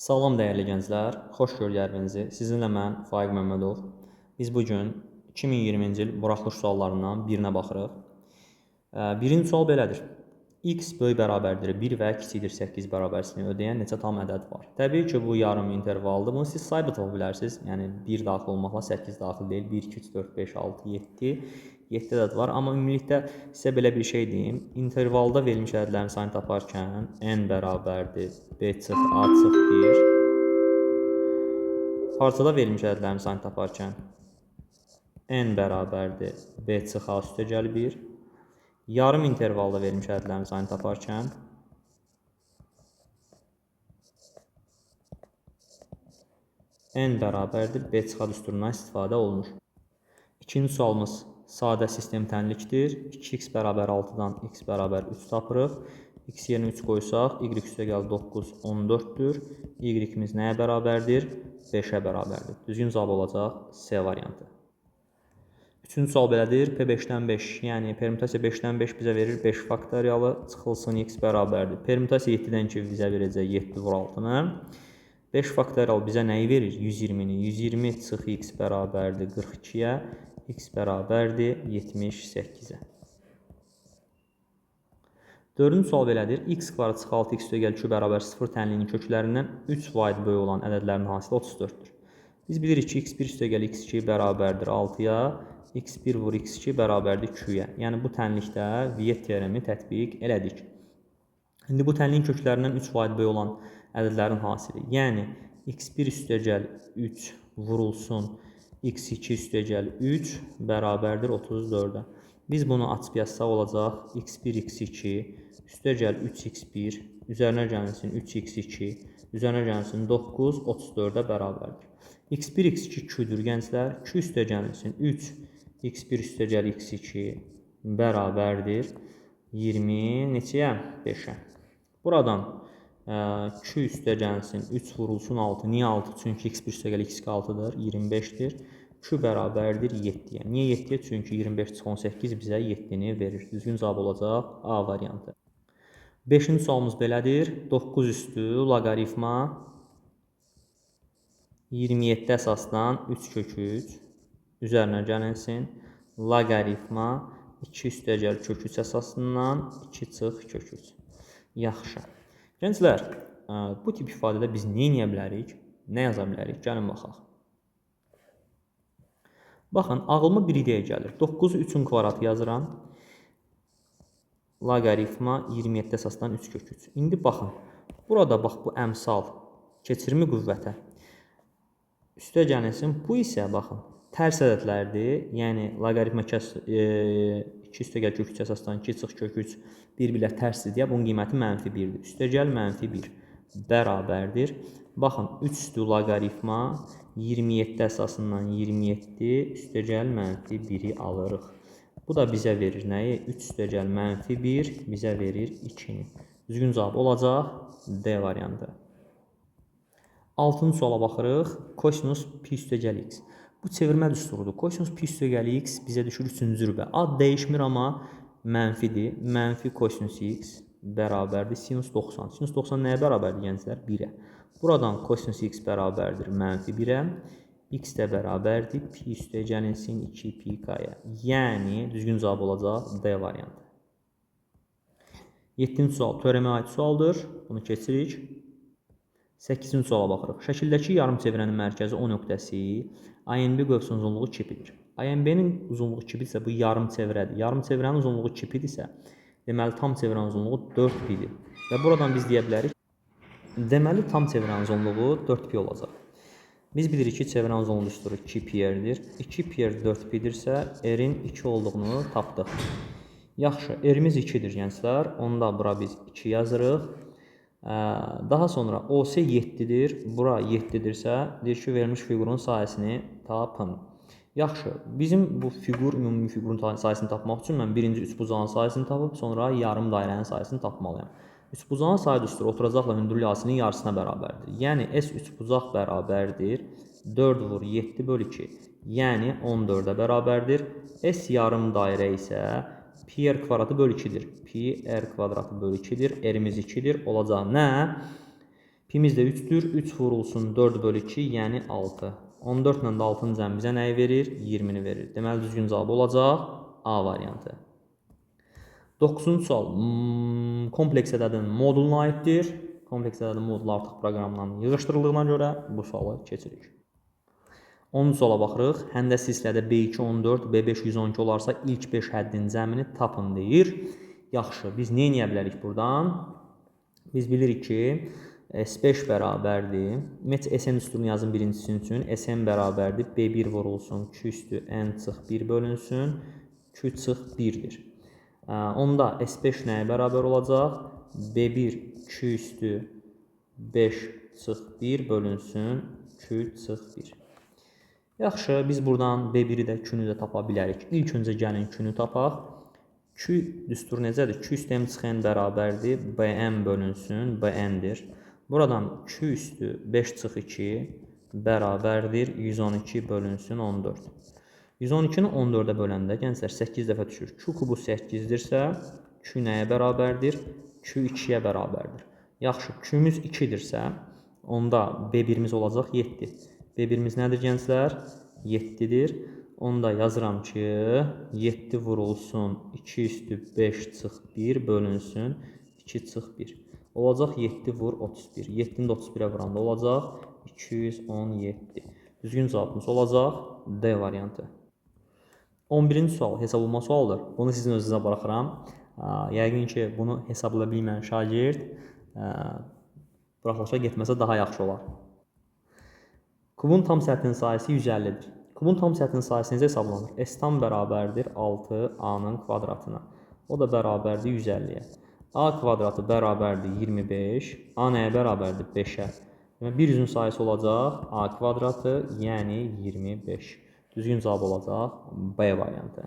Salam dəyərli gənclər, xoş gördüyünüzü. Sizinlə mən Faiq Məmmədov. Biz bu gün 2020-ci il buraxılış suallarından birinə baxırıq. Birinci sual belədir. X böyük bərabərdir 1 və kiçikdir 8 bərabərsini ödəyən neçə tam ədəd var? Təbii ki, bu yarım intervaldır. Bunu siz say da tapa bilərsiniz. Yəni 1 daxil olmaqla 8 daxil deyil. 1, 2, 3, 4, 5, 6, 7. 7 ədəd var. Amma ümumilikdə sizə belə bir şey deyim. İntervalda verilmiş ədədlərin sayını taparkən n bərabərdir b çıx a çıx 1. Parçada verilmiş ədədlərin sayını taparkən n bərabərdir b çıx a üstəgəl 1. Yarım intervalda verilmiş ədədlərin sayını taparkən n bərabərdir b çıx a düsturundan istifadə olunur. İkinci sualımız sadə sistem tənlikdir. 2x bərabər 6-dan x bərabər 3 tapırıq. X yerinə 3 qoysaq, y üstəgəl 9, 14-dür. Y-imiz nəyə bərabərdir? 5-ə bərabərdir. Düzgün cavab olacaq C variantı. Üçüncü sual belədir. P5-dən 5, yəni permütasiya 5-dən 5 bizə verir 5 faktoriyalı, çıxılsın x bərabərdir. Permütasiya 7-dən 2 bizə verəcək 7 vur 6-nı. 5 faktoriyalı bizə nəyi verir? 120-ni. 120 çıx x bərabərdir 42-yə, x bərabərdir 78-ə. Dördüncü sual belədir. X kvadrat çıx 6x üstəgəl 2 bərabər 0 tənliyinin köklərindən 3 vahid böyük olan ədədlərin hasili 34-dür. Biz bilirik ki, x1 üstəgəl x2 bərabərdir 6-ya, x1 vur x2 bərabərdir 2-yə. Yəni bu tənlikdə Viet teoremi tətbiq elədik. İndi bu tənliyin köklərindən 3 vahid böyük olan ədədlərin hasili. Yəni x1 üstəgəl 3 vurulsun x2 üstəgəl 3 bərabərdir 34-ə. Biz bunu açıb yazsaq olacaq x1 x2 üstəgəl 3x1 üzərinə gəlsin 3x2 üzərinə gəlsin 9 34-ə bərabərdir. x1 x2 2-dür gənclər. 2 üstəgəlsin 3 x1 üstəgəl x2 bərabərdir 20 neçəyə? 5-ə. Buradan 2 üstəgəlsin 3 vurulsun 6. Niyə 6? Çünki x1 üstəgəl x2 6-dır. 25-dir. 2 bərabərdir 7-yə. Niyə 7-yə? Çünki 25 çıx 18 bizə 7-ni verir. Düzgün cavab olacaq A variantı. 5-ci sualımız belədir. 9 üstü loqaritma 27 əsasdan 3 kök 3 üzərinə gəlinsin. Loqaritma 2 üstəgəl kök 3 əsasından 2 çıx kök 3. Yaxşı. Gənclər, bu tip ifadədə biz nə edə bilərik? Nə yaza bilərik? Gəlin baxaq. Baxın, ağlıma bir ideya gəlir. 9-u 3-ün kvadratı yazıram. Loqaritma 27 əsasdan 3 kök 3. İndi baxın, burada bax bu əmsal keçirmi qüvvətə üstə gəlsin. Bu isə baxın, tərs ədədlərdir. Yəni loqaritma 2 üstəgəl kök 3 əsasdan 2 çıx kök 3 bir-birlə tərsdir deyə bunun qiyməti -1-dir. Üstəgəl -1 bərabərdir. Baxın, 3 üstü loqaritma 27 əsasından 27 üstəgəl -1-i alırıq. Bu da bizə verir nəyi? 3 üstəgəl -1 bizə verir 2-ni. Düzgün cavab olacaq D variantı. 6-cı suala baxırıq. Kosinus pi üstəgəl x. Bu çevirmə düsturudur. Kosinus pi üstəgəl x bizə düşür 3-cü rübə. Ad dəyişmir, amma mənfidir. Mənfi kosinus x bərabərdir sinus 90. Sinus 90 nəyə bərabərdir gənclər? 1-ə. Buradan kosinus x bərabərdir -1-ə. X də bərabərdir pi üstəgəlin sin 2 pi k-yə. Yəni düzgün cavab olacaq D variantı. 7-ci sual teoremə aid sualdır. Bunu keçirik. 8-ci suala baxırıq. Şəkildəki yarımçevrənin mərkəzi O nöqtəsi ANB qövsünün uzunluğu 2-dir. ANB-nin uzunluğu 2-dirsə bu yarımçevrədir. Yarımçevrənin uzunluğu 2-dirsə deməli tam çevrənin uzunluğu 4-dir. Və buradan biz deyə bilərik deməli tam çevrənin uzunluğu 4pi olacaq. Biz bilirik ki, çevrənin uzunluğu düsturu 2pi'dir. 2pi 4pi'dirsə r-in 2 olduğunu tapdıq. Yaxşı, r-imiz 2-dir gənclər. Onda bura biz 2 yazırıq. Daha sonra OS 7-dir. Bura 7-dirsə deyir ki, verilmiş fiqurun sahəsini tapın. Yaxşı, bizim bu fiqur, ümumi fiqurun sayəsini tapmaq üçün mən birinci üçbucağın sayəsini tapıb, sonra yarım dairənin sayəsini tapmalıyam. Üçbucağın sayı düsturu oturacaqla hündürlük asinin yarısına bərabərdir. Yəni S üçbucaq bərabərdir 4 vur 7 bölü 2. Yəni 14-ə bərabərdir. S yarım dairə isə pi r kvadratı bölü 2-dir. Pi r kvadratı bölü 2-dir. R-imiz 2-dir. Olacaq nə? Pimiz də 3-dür. 3 vurulsun 4 bölü 2, yəni 6. 14 ilə də 6-nın cəmi bizə nəyi verir? 20-ni verir. Deməli, düzgün cavab olacaq A variantı. 9-cu sual. Kompleks ədədin moduluna aiddir. Kompleks ədədin modulu artıq proqramdan yığışdırıldığına görə bu sualı keçirik. 10-cu suala baxırıq. Həndəsi hissədə B2 14, B5 112 olarsa ilk 5 həddin cəmini tapın deyir. Yaxşı, biz nə edə bilərik buradan? Biz bilirik ki, S5 bərabərdir. Ümumiyyətlə, SN üstünü yazın birincisi üçün. SN bərabərdir. B1 vurulsun, 2 üstü N çıx 1 bölünsün, 2 çıx 1-dir. Onda S5 nəyə bərabər olacaq? B1 2 üstü 5 çıx 1 bölünsün, 2 çıx 1. Yaxşı, biz buradan B1-i də 2-nü də tapa bilərik. İlk öncə gəlin 2-nü tapaq. 2 düsturu necədir? 2 üstü M çıx N bərabərdir. BN bölünsün, BN-dir. Buradan 2 üstü 5 çıx 2 bərabərdir. 112 bölünsün 14. 112-ni 14-ə böləndə, gənclər, 8 dəfə düşür. 2 kubu 8-dirsə, 2 nəyə bərabərdir? 2 2-yə bərabərdir. Yaxşı, 2-miz 2-dirsə, onda B1-miz olacaq 7. B1-miz nədir, gənclər? 7-dir. Onda yazıram ki, 7 vurulsun, 2 üstü 5 çıx 1 bölünsün, 2 çıx 1. Olacaq 7 vur 31. 7-ni də 31-ə vuranda olacaq 217. Düzgün cavabımız olacaq D variantı. 11-ci sual hesablama sualıdır. Bunu sizin özünüzə buraxıram. Yəqin ki, bunu hesablaya bilməyən şagird buraxılışa getməsə daha yaxşı olar. Kubun tam səthinin sahəsi 150-dir. Kubun tam səthinin sahəsi necə hesablanır? S tam bərabərdir 6A-nın kvadratına. O da bərabərdir 150-yə. A kvadratı bərabərdir 25. A nəyə bərabərdir? 5-ə. Bir üzün sayısı olacaq A kvadratı, yəni 25. Düzgün cavab olacaq B variantı.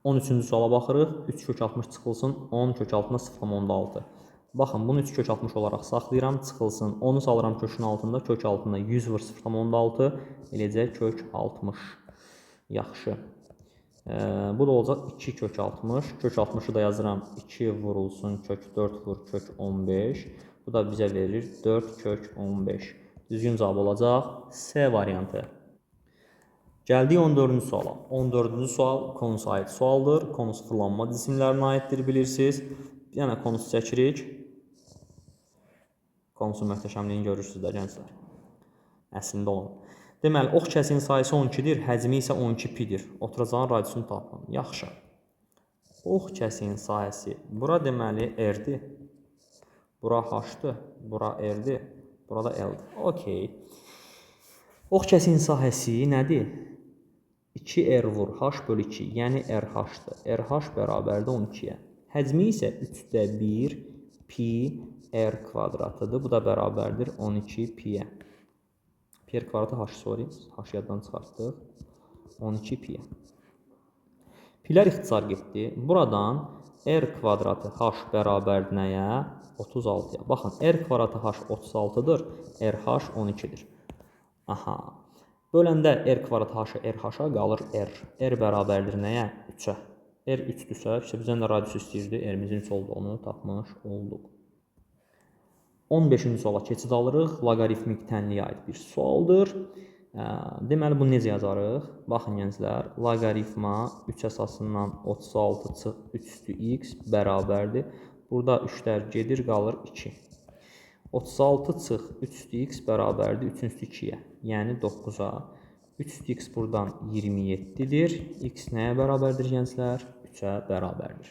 13-cü suala baxırıq. 3 kök 60 çıxılsın, 10 kök altına 0,6. Baxın, bunu 3 kök 60 olaraq saxlayıram, çıxılsın. 10-u salıram kökün altında, kök altında 100 vur 0,6, eləcək kök 60. Yaxşı. Bu da olacaq 2 kök 60. Kök 60-ı da yazıram. 2 vurulsun, kök 4 vur, kök 15. Bu da bizə verir 4 kök 15. Düzgün cavab olacaq C variantı. Gəldik 14-cü suala. 14-cü sual konusa aid sualdır. Konusu fırlanma cisimlərinə aiddir, bilirsiniz. Bir dənə konusu çəkirik. Konusun möhtəşəmliyini görürsünüz də, gənclər. Əslində olan. Deməli, ox kəsiyin sayısı 12-dir, həcmi isə 12 pi-dir. Oturacağın radiusunu tapın. Yaxşı. Ox kəsiyin sahəsi. Bura deməli R-dir. Bura H-dır. Bura R-dir. Burada L-dir. Okey. Ox kəsiyin sahəsi nədir? 2R vur H bölü 2, yəni RH-dır. RH bərabərdir 12-yə. Həcmi isə 3/1 pi R kvadratıdır. Bu da bərabərdir 12 pi-yə. Pi R kvadratı H, sorry. H yaddan çıxartdıq. 12 pi-yə. Pilər ixtisar getdi. Buradan R kvadratı H bərabərdir nəyə? 36-ya. Baxın, R kvadratı H 36-dır. RH 12-dir. Aha. Böləndə R kvadratı H-ı RH-a qalır R. R bərabərdir nəyə? 3-ə. R 3-dürsə, işte bizdən də radius istəyirdi. R-imizin 3 olduğunu tapmış olduq. 15-ci suala keçid alırıq. Loqaritmik tənliyə aid bir sualdır. Deməli, bunu necə yazarıq? Baxın, gənclər. Loqaritma 3 əsasından 36 3 üstü x bərabərdir. Burada 3-lər gedir, qalır 2. 36 çıx 3 üstü x bərabərdir 3 üstü 2-yə, yəni 9-a. 3 üstü x buradan 27-dir. X nəyə bərabərdir, gənclər? 3-ə bərabərdir.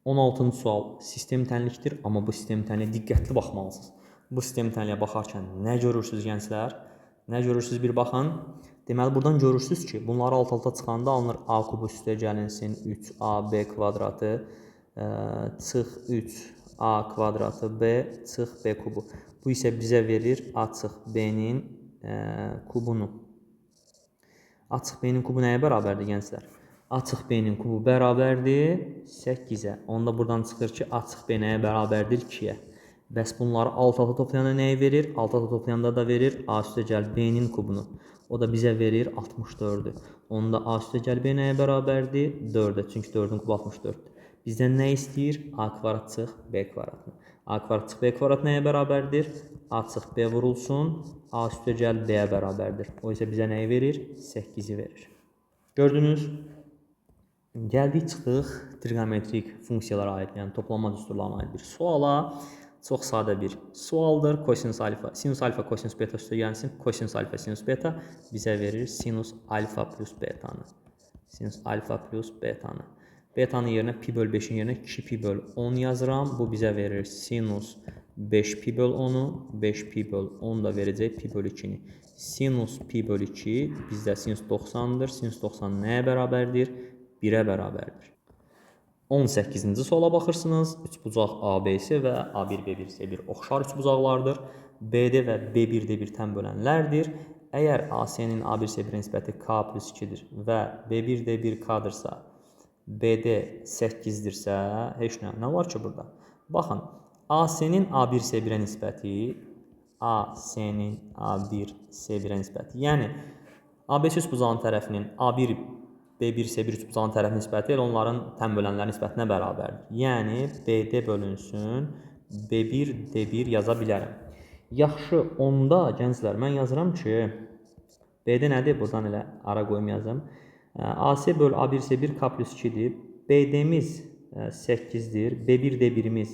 16-cı sual sistem tənlikdir, amma bu sistem tənliyə diqqətli baxmalısınız. Bu sistem tənliyə baxarkən nə görürsünüz, gənclər? Nə görürsünüz, bir baxın. Deməli, buradan görürsünüz ki, bunları alt-alta çıxanda alınır A kubu üstə gəlinsin 3AB kvadratı çıx 3A kvadratı B çıx B kubu. Bu isə bizə verir A çıx B-nin kubunu. A çıx B-nin kubu nəyə bərabərdir, gənclər? A çıx B-nin kubu bərabərdir 8-ə. Onda buradan çıxır ki, A çıx B nəyə bərabərdir? 2-yə. Bəs bunları alt-alta toplayanda nəyi verir? Alt-alta toplayanda da verir A üstə gəl B-nin kubunu. O da bizə verir 64-dür. Onda A üstə gəl B nəyə bərabərdir? 4-ə. Çünki 4-ün kubu 64-dür. Bizdən nə istəyir? A kvadrat çıx B kvadratını. A kvadrat çıx B kvadrat nəyə bərabərdir? A çıx B vurulsun. A üstə gəl B-yə bərabərdir. O isə bizə nəyi verir? 8-i verir. Gördünüz? Gəldik çıxdıq trigonometrik funksiyalara aid, yəni toplama düsturlarına aid bir suala. Çox sadə bir sualdır. Kosinus alfa, sinus alfa, kosinus beta üstə gəlsin. Kosinus alfa, sinus beta bizə verir sinus alfa plus betanı. Sinus alfa plus betanı. Betanın yerinə pi böl 5-in yerinə 2 pi böl 10 yazıram. Bu bizə verir sinus 5 pi böl 10-u. 5 pi böl 10 da verəcək pi böl 2-ni. Sinus pi böl 2 bizdə sinus 90-dır. Sinus 90 nəyə bərabərdir? 1-ə bərabərdir. 18-ci suala baxırsınız. Üçbucaq ABC və A1, B1, C1 oxşar üçbucaqlardır. BD və B1D1 tən bölənlərdir. Əgər AC-nin A1, C1 nisbəti K plus 2-dir və B1D1 K-dırsa, BD 8-dirsə, heç nə var ki burada? Baxın, AC-nin A1, C1-ə nisbəti, AC-nin A1, C1-ə nisbəti, yəni ABC üçbucağın tərəfinin A1, B1, C1 üçbucağın tərəf nisbəti elə onların tən bölənlər nisbətinə bərabərdir. Yəni, BD bölünsün, B1, D1 yaza bilərəm. Yaxşı, onda, gənclər, mən yazıram ki, BD nədir? Buradan elə ara qoyum yazım. AC böl A1, C1 K plus 2-dir. BD-miz 8-dir. B1, D1-imiz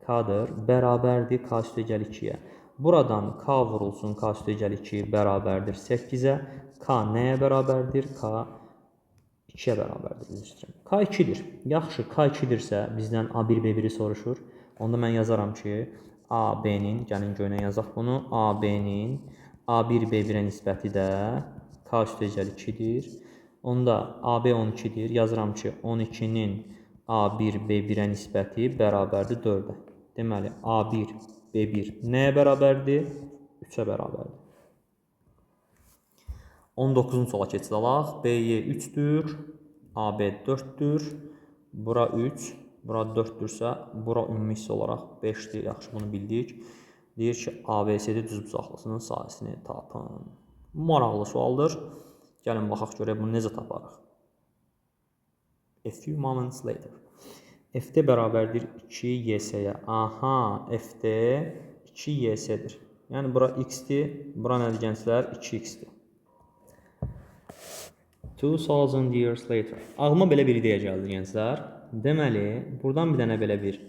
K-dır. Bərabərdir K üstə gəl 2-yə. Buradan K vurulsun, K üstə gəl 2 bərabərdir 8-ə. K nəyə bərabərdir? K 2-yə bərabərdir. K 2-dir. Yaxşı, K 2-dirsə bizdən A1, B1-i soruşur. Onda mən yazaram ki, AB-nin, gəlin göynə yazaq bunu, AB-nin A1, B1-ə nisbəti də K üstə gəl 2-dir. Onda AB 12-dir. Yazıram ki, 12-nin A1, B1-ə nisbəti bərabərdir 4-ə. Deməli, A1, B1 nəyə bərabərdir? 3-ə bərabərdir. 19-cu suala keçid alaq. BY 3-dür, AB 4-dür. Bura 3, bura 4-dürsə, bura ümumi hissə olaraq 5-dir. Yaxşı, bunu bildik. Deyir ki, ABCD düzbucaqlısının sahəsini tapın. Maraqlı sualdır. Gəlin, baxaq görək bunu necə taparıq. A few moments later. FD bərabərdir 2YS-yə. Aha, FD 2YS-dir. Yəni, bura X-dir, bura nədir gənclər? 2X-dir. 2000 years later. Ağlıma belə bir ideya gəldi gənclər. Deməli, buradan bir dənə belə bir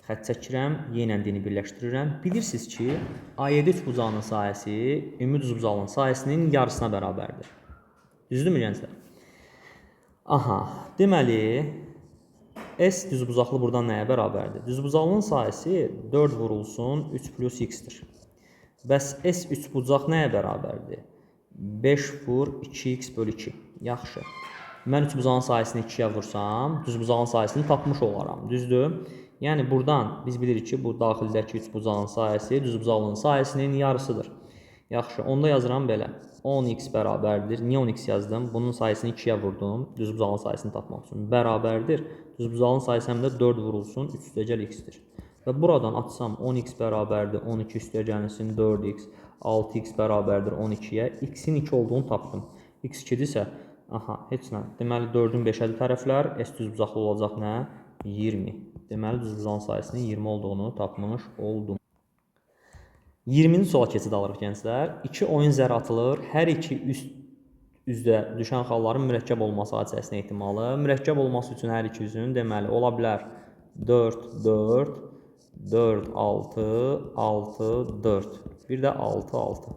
xətt çəkirəm, Y ilə D-ni birləşdirirəm. Bilirsiniz ki, A7 üçbucağının sahəsi ümumi düzbucağının sahəsinin yarısına bərabərdir. Düzdürmü gənclər? Aha, deməli, S düzbucaqlı buradan nəyə bərabərdir? Düzbucağının sahəsi 4 vurulsun 3 plus X-dir. Bəs S üçbucaq nəyə bərabərdir? 5 vur 2x bölü 2. Yaxşı. Mən üçbucağın sahəsini 2-yə vursam, düzbucağın sahəsini tapmış olaram. Düzdür? Yəni, buradan biz bilirik ki, bu daxildəki üçbucağın sahəsi düzbucağın sahəsinin yarısıdır. Yaxşı, onda yazıram belə. 10x bərabərdir. Niyə 10x yazdım? Bunun sayəsini 2-yə vurdum. Düzbucağın sayəsini tapmaq üçün. Bərabərdir. Düzbucağın sayəsi həm də 4 vurulsun 3 üstə gəl x-dir. Və buradan açsam 10x bərabərdir 12 üstə gəlsin 4x, 6x bərabərdir 12-yə. X-in 2 olduğunu tapdım. X 2-dirsə, aha, heç nə. Deməli, 4-ün 5-ədir tərəflər. S düzbucaqlı olacaq nə? 20. Deməli, düzbucağın sayəsinin 20 olduğunu tapmış oldum. 20-ci suala keçid alırıq gənclər. 2 oyun zərə atılır. Hər iki üzdə düşən xalların mürəkkəb olması hadisəsinin ehtimalı. Mürəkkəb olması üçün hər iki üzün deməli ola bilər 4, 4, 4, 6, 6, 4. Bir də 6, 6.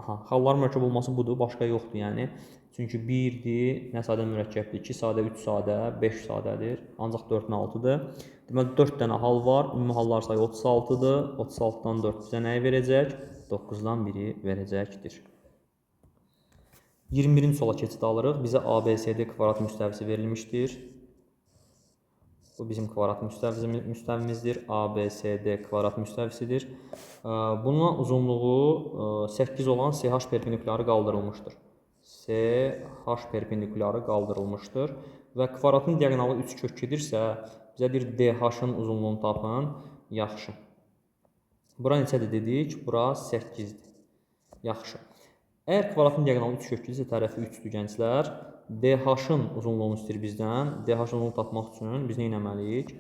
Aha, xalların mürəkkəb olması budur, başqa yoxdur yəni. Çünki 1-dir, nə sadə mürəkkəbdir, 2 sadə, 3 sadə, 5 sadədir, ancaq 4-ün 6-dır. Deməli, 4 dənə hal var, ümumi hallar sayı 36-dır. 36-dan 4 bizə nəyi verəcək? 9-dan 1-i verəcəkdir. 21-ci suala keçid alırıq. Bizə ABCD kvadrat müstəvisi verilmişdir. Bu bizim kvadrat müstəvimizdir. ABCD kvadrat müstəvisidir. Bunun uzunluğu 8 olan CH perpendikulyarı qaldırılmışdır. CH perpendikulyarı qaldırılmışdır. Və kvadratın diagonalı 3 kök gedirsə, bizə bir DH-ın uzunluğunu tapın. Yaxşı. Bura neçədir dedik? Bura 8-dir. Yaxşı. Əgər kvadratın diaqonalı 3 köklüdürsə, tərəfi 3-dür gənclər. DH-ın uzunluğunu istəyir bizdən. DH-ın uzunluğunu tapmaq üçün biz nə etməliyik?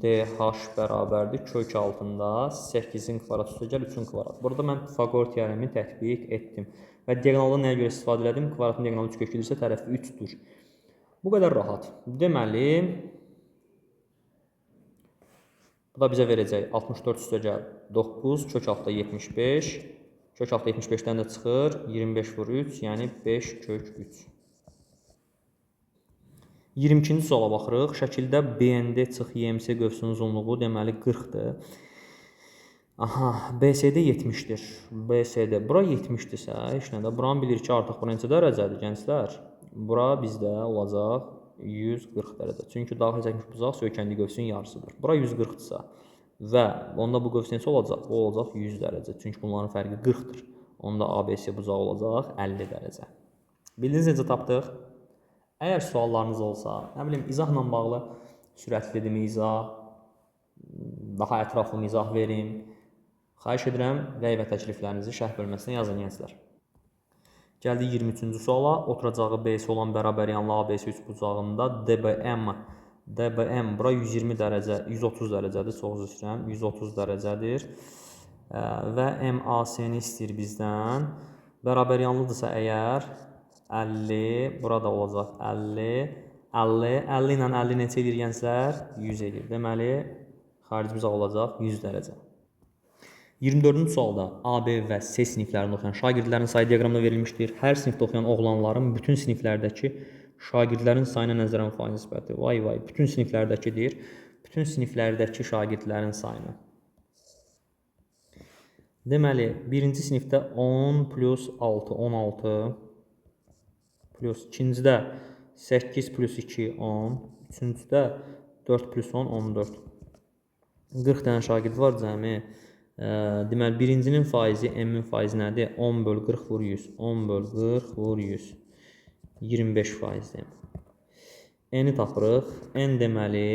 DH bərabərdir kök altında 8-in kvadrat üstəgəl 3-ün kvadrat. Burada mən Pifaqor teoremini tətbiq etdim. Və diaqonaldan nəyə görə istifadə elədim? Kvadratın diaqonalı 3 köklüdürsə, tərəfi 3-dür. Bu qədər rahat. Deməli, bu da bizə verəcək 64 üstəgəl 9, kök altda 75. Kök altda 75-dən də çıxır. 25 vur 3, yəni 5 kök 3. 22-ci suala baxırıq. Şəkildə BND çıx YMC qövsünün uzunluğu deməli 40-dır. Aha, BCD 70-dir. BCD. Bura 70-dirsə, heç nədə. Buranı bilirik ki, artıq bu neçə dərəcədir gənclər? Bura bizdə olacaq 140 dərəcə. Çünki daxil çəkmiş buzaq söykəndiyi qövsün yarısıdır. Bura 140-dırsa və onda bu qövs neçə olacaq? O olacaq 100 dərəcə. Çünki bunların fərqi 40-dır. Onda ABC buzağı olacaq 50 dərəcə. Bildiniz necə tapdıq? Əgər suallarınız olsa, nə bilim, izahla bağlı sürətlidir izah, daha ətraflı izah verin. Xahiş edirəm, rəy və təkliflərinizi şərh bölməsinə yazın gənclər. Gəldik 23-cü suala. Oturacağı BC olan bərabər yanlı ABC 3 bucağında DBM bura 120 dərəcə, 130 dərəcədir, çox üzr istəyirəm, 130 dərəcədir. Və MAC-ni istəyir bizdən. Bərabər yanlıdırsa əgər 50, burada olacaq 50, 50 ilə 50 neçə edir gənclər? 100 edir. Deməli, xarici bucaq olacaq 100 dərəcə. 24-cü sualda A, B və C siniflərində oxuyan şagirdlərin sayı diaqramda verilmişdir. Hər sinifdə oxuyan oğlanların bütün siniflərdəki şagirdlərin sayına nəzərən faiz nisbəti. Vay vay, bütün siniflərdəkidir. Bütün siniflərdəki şagirdlərin sayına. Deməli, birinci sinifdə 10 plus 6, 16 plus, ikincidə 8 plus 2, 10, üçüncüdə 4 plus 10, 14. 40 dənə şagird var cəmi. Deməli, birincinin faizi, M-in faizi nədir? 10 böl 40 vur 100. 10 böl 40 vur 100. 25 faizdir. N-i tapırıq. N deməli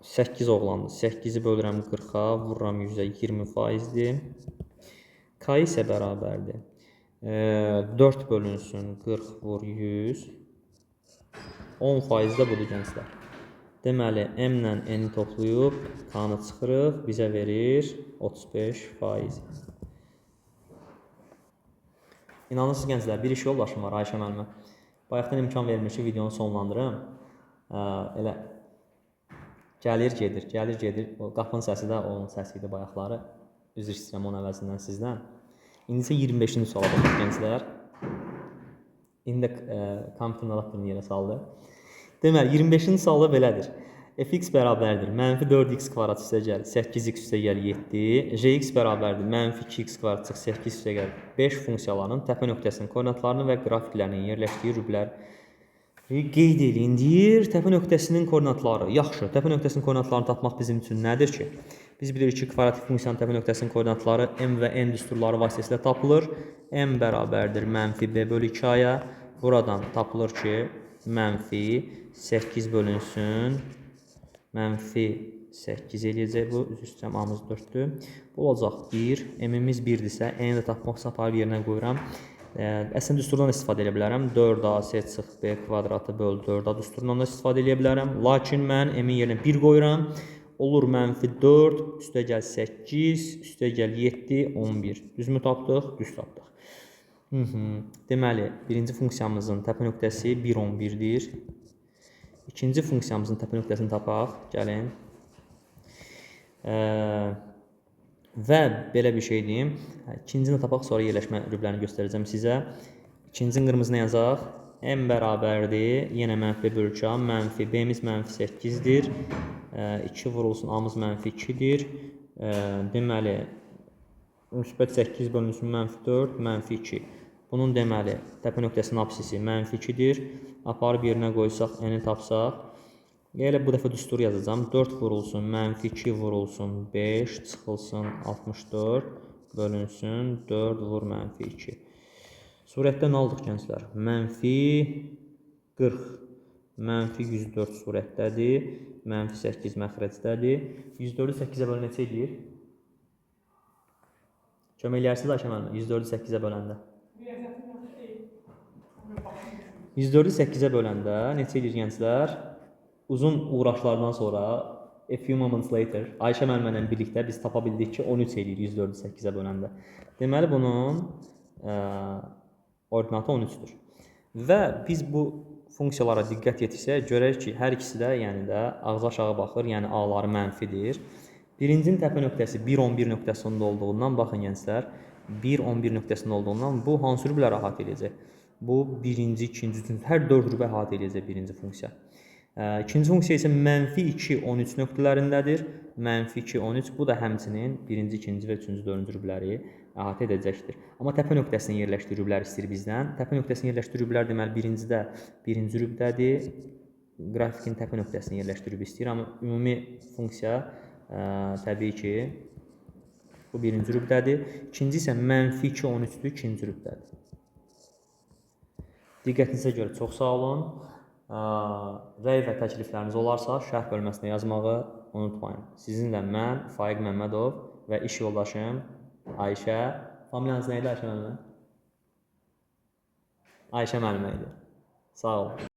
8 oğlandır. 8-i bölürəm 40-a, vururam 100-ə, 20 faizdir. K isə bərabərdir. 4 bölünsün 40 vur 100. 10 faiz də budur gənclər. Deməli, M ilə N-i toplayıb, K-nı çıxırıq, bizə verir 35 faiz. İnanırsınız gənclər, bir iş yoldaşım var, Ayşə müəllimə. Bayaqdan imkan vermir ki, videonu sonlandırım. Elə gəlir, gedir. O qapının səsi də onun səsi idi bayaqları. Üzr istəyirəm onun əvəzindən sizdən. İndi isə 25-ci suala baxaq gənclər. İndi kompüterin adaptörünü yerə saldı. Deməli, 25-ci sualda belədir. Fx bərabərdir. Mənfi 4x kvadrat üstəgəl 8x üstəgəl 7. Jx bərabərdir. Mənfi 2x kvadrat çıx 8 üstəgəl 5 funksiyalarının təpə nöqtəsinin koordinatlarını və qrafiklərinin yerləşdiyi rübləri qeyd edin deyir. Təpə nöqtəsinin koordinatları. Yaxşı, təpə nöqtəsinin koordinatlarını tapmaq bizim üçün nədir ki? Biz bilirik ki, kvadratik funksiyanın təpə nöqtəsinin koordinatları M və N düsturları vasitəsilə tapılır. M bərabərdir mənfi B bölü 2A-ya. Buradan tapılır ki, mənfi 8 bölünsün. Mənfi 8 eləyəcək bu. Üzr istəyirəm, A-mız 4-dür. Bu olacaq 1. M-imiz 1-dirsə, N-i də tapmaq aparıb yerinə qoyuram. Əslində düsturdan istifadə edə bilərəm. 4AC çıx B kvadratı böl 4A düsturundan da istifadə edə bilərəm. Lakin mən M-in yerinə 1 qoyuram. Olur mənfi 4, üstəgəl 8, üstəgəl 7, 11. Düzmü tapdıq? Düz tapdıq. Deməli, birinci funksiyamızın təpə nöqtəsi 1, 11-dir. İkinci funksiyamızın təpə nöqtəsini tapaq. Gəlin. Və belə bir şey deyim. İkincini tapaq, sonra yerləşmə rüblərini göstərəcəm sizə. İkincinin qırmızını yazaq. M bərabərdir. Yenə mənfi bölücə. Mənfi B-miz mənfi 8-dir. 2 vurulsun. A-mız mənfi 2-dir. Deməli, müsbət 8 bölünsün mənfi 4, mənfi 2. Bunun deməli, təpə nöqtəsinin apsisi mənfi 2-dir. Aparıb yerinə qoysaq, N-i tapsaq. Elə bu dəfə düstur yazacağım. 4 vurulsun, mənfi 2 vurulsun, 5, çıxılsın 64, bölünsün, 4 vur mənfi 2. Surətdə nə aldıq gənclər? Mənfi 40, mənfi 104 surətdədir, mənfi 8 məxrəcdədir. 104-ü 8-ə bölü neçə edir? Kömək eləyərsiniz Ayşə müəllimə 104-ü 8-ə böləndə. 104-ü 8-ə böləndə neçə edir gənclər? Uzun uğraşlardan sonra a few moments later Ayşə müəllimə ilə birlikdə biz tapa bildik ki 13 eləyir 104-ü 8-ə böləndə. Deməli bunun ordinatı 13-dür. Və biz bu funksiyalara diqqət yetirsək görək ki, hər ikisi də yəni də ağzı aşağı baxır, yəni A-ları mənfidir. Birincinin təpə nöqtəsi 1-11 nöqtəsində olduğundan baxın gənclər, 1-11 nöqtəsində olduğundan bu hansı rübləri əhatə edəcək? Bu birinci, ikinci, üçüncü, hər 4 rübə əhatə edəcək birinci funksiya. İkinci funksiya isə -2, 13 nöqtələrindədir. -2, 13 bu da həmçinin birinci, ikinci və üçüncü, dördüncü rübləri əhatə edəcəkdir. Amma təpə nöqtəsinin yerləşdiyi rübləri istəyir bizdən. Təpə nöqtəsinin yerləşdiyi rüblər deməli birincidə birinci rübdədir. Qrafikin təpə nöqtəsinin yerləşdiyi rübü istəyir, amma ümumi funksiya təbii ki bu birinci rübdədir. İkinci isə -2, 13-dür, ikinci rübdədir. Diqqətinizə görə çox sağ olun. Rəy və təklifləriniz olarsa şərh bölməsinə yazmağı unutmayın. Sizinlə mən Faiq Məmmədov və iş yoldaşım Ayşə. Familiyanız nə idi Ayşə müəllimə? Ayşə müəllimə idi. Sağ olun.